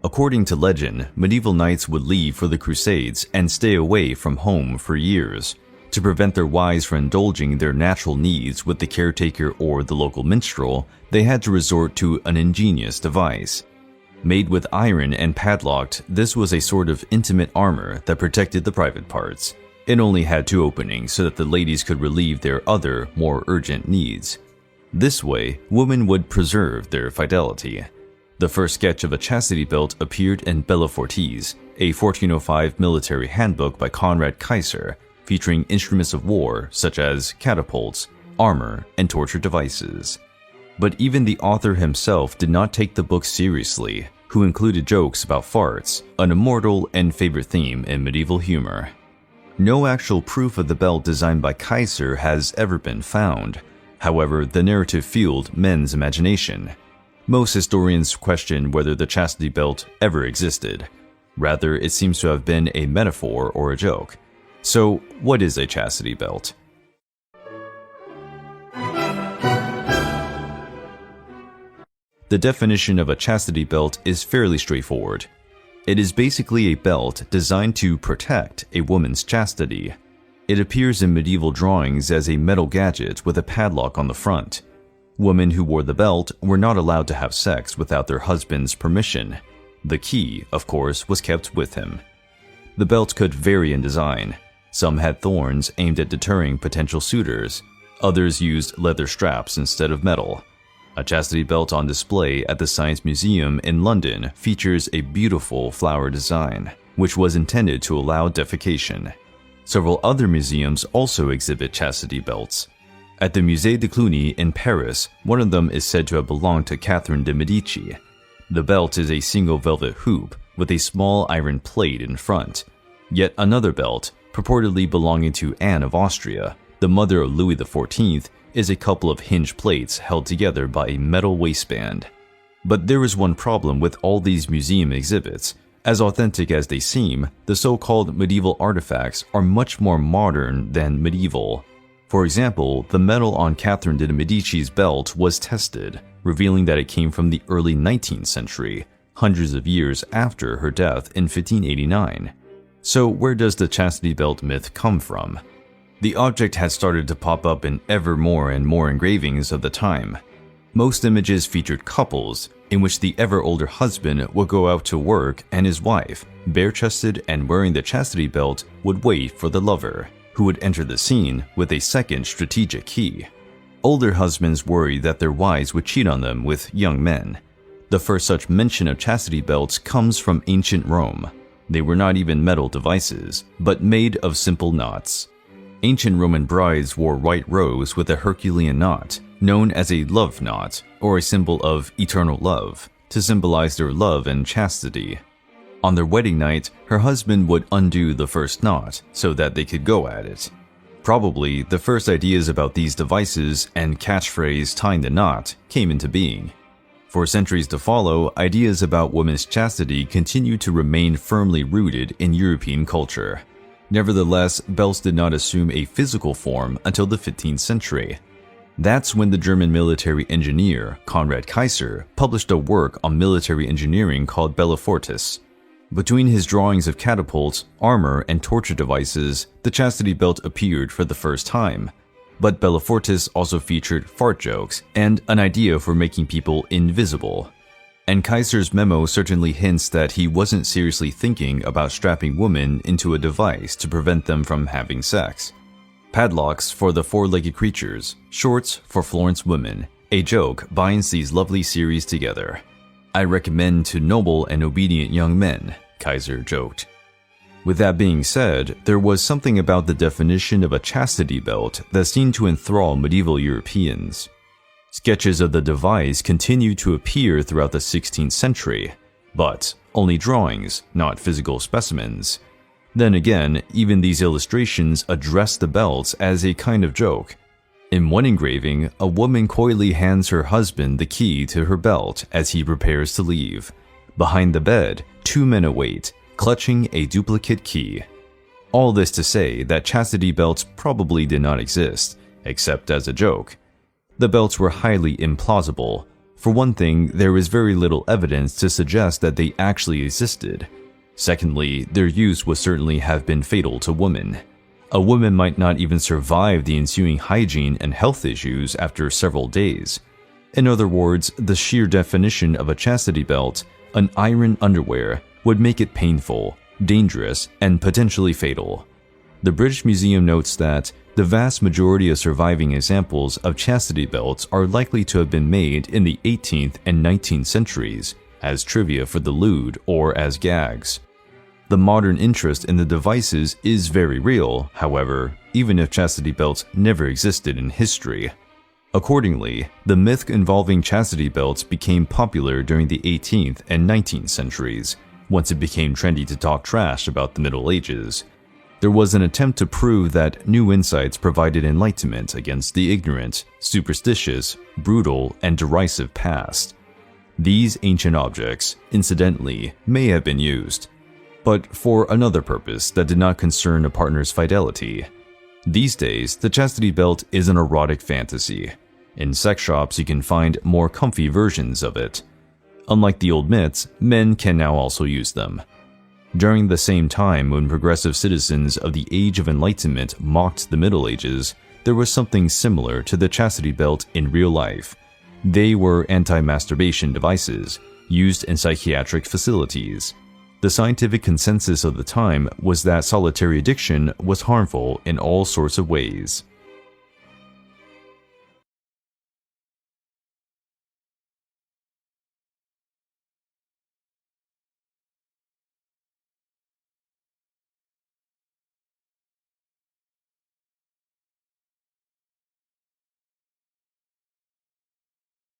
According to legend, medieval knights would leave for the Crusades and stay away from home for years. To prevent their wives from indulging their natural needs with the caretaker or the local minstrel, they had to resort to an ingenious device. Made with iron and padlocked, this was a sort of intimate armor that protected the private parts. It only had 2 openings so that the ladies could relieve their other, more urgent needs. This way, women would preserve their fidelity. The first sketch of a chastity belt appeared in Bellefortese, a 1405 military handbook by Conrad Kaiser, featuring instruments of war such as catapults, armor, and torture devices. But even the author himself did not take the book seriously, who included jokes about farts, an immortal and favorite theme in medieval humor. No actual proof of the belt designed by Kaiser has ever been found. However, the narrative fueled men's imagination. Most historians question whether the chastity belt ever existed. Rather, it seems to have been a metaphor or a joke. So, what is a chastity belt? The definition of a chastity belt is fairly straightforward. It is basically a belt designed to protect a woman's chastity. It appears in medieval drawings as a metal gadget with a padlock on the front. Women who wore the belt were not allowed to have sex without their husband's permission. The key, of course, was kept with him. The belt could vary in design. Some had thorns aimed at deterring potential suitors. Others used leather straps instead of metal. A chastity belt on display at the Science Museum in London features a beautiful flower design, which was intended to allow defecation. Several other museums also exhibit chastity belts. At the Musée de Cluny in Paris, one of them is said to have belonged to Catherine de Medici. The belt is a single velvet hoop with a small iron plate in front. Yet another belt, purportedly belonging to Anne of Austria, the mother of Louis XIV, is a couple of hinge plates held together by a metal waistband. But there is one problem with all these museum exhibits. As authentic as they seem, the so-called medieval artifacts are much more modern than medieval. For example, the metal on Catherine de Medici's belt was tested, revealing that it came from the early 19th century, hundreds of years after her death in 1589. So where does the chastity belt myth come from? The object had started to pop up in ever more and more engravings of the time. Most images featured couples, in which the ever-older husband would go out to work and his wife, bare-chested and wearing the chastity belt, would wait for the lover, who would enter the scene with a second strategic key. Older husbands worried that their wives would cheat on them with young men. The first such mention of chastity belts comes from ancient Rome. They were not even metal devices, but made of simple knots. Ancient Roman brides wore white robes with a Herculean knot, known as a love knot, or a symbol of eternal love, to symbolize their love and chastity. On their wedding night, her husband would undo the first knot so that they could go at it. Probably, the first ideas about these devices and catchphrase tying the knot came into being. For centuries to follow, ideas about women's chastity continued to remain firmly rooted in European culture. Nevertheless, belts did not assume a physical form until the 15th century. That's when the German military engineer, Conrad Kaiser, published a work on military engineering called Bellefortis. Between his drawings of catapults, armor, and torture devices, the chastity belt appeared for the first time. But Bellefortis also featured fart jokes and an idea for making people invisible. And Kaiser's memo certainly hints that he wasn't seriously thinking about strapping women into a device to prevent them from having sex. Padlocks for the four-legged creatures, shorts for Florence women. A joke binds these lovely series together. I recommend to noble and obedient young men, Kaiser joked. With that being said, there was something about the definition of a chastity belt that seemed to enthrall medieval Europeans. Sketches of the device continued to appear throughout the 16th century, but only drawings, not physical specimens. Then again, even these illustrations address the belts as a kind of joke. In one engraving, a woman coyly hands her husband the key to her belt as he prepares to leave. Behind the bed, two men await, clutching a duplicate key. All this to say that chastity belts probably did not exist, except as a joke. The belts were highly implausible. For one thing, there is very little evidence to suggest that they actually existed. Secondly, their use would certainly have been fatal to women. A woman might not even survive the ensuing hygiene and health issues after several days. In other words, the sheer definition of a chastity belt, an iron underwear, would make it painful, dangerous, and potentially fatal. The British Museum notes that the vast majority of surviving examples of chastity belts are likely to have been made in the 18th and 19th centuries, as trivia for the lewd or as gags. The modern interest in the devices is very real, however, even if chastity belts never existed in history. Accordingly, the myth involving chastity belts became popular during the 18th and 19th centuries, once it became trendy to talk trash about the Middle Ages. There was an attempt to prove that new insights provided enlightenment against the ignorant, superstitious, brutal, and derisive past. These ancient objects, incidentally, may have been used, but for another purpose that did not concern a partner's fidelity. These days, the chastity belt is an erotic fantasy. In sex shops, you can find more comfy versions of it. Unlike the old mitts, men can now also use them. During the same time when progressive citizens of the Age of Enlightenment mocked the Middle Ages, there was something similar to the chastity belt in real life. They were anti-masturbation devices, used in psychiatric facilities. The scientific consensus of the time was that solitary addiction was harmful in all sorts of ways.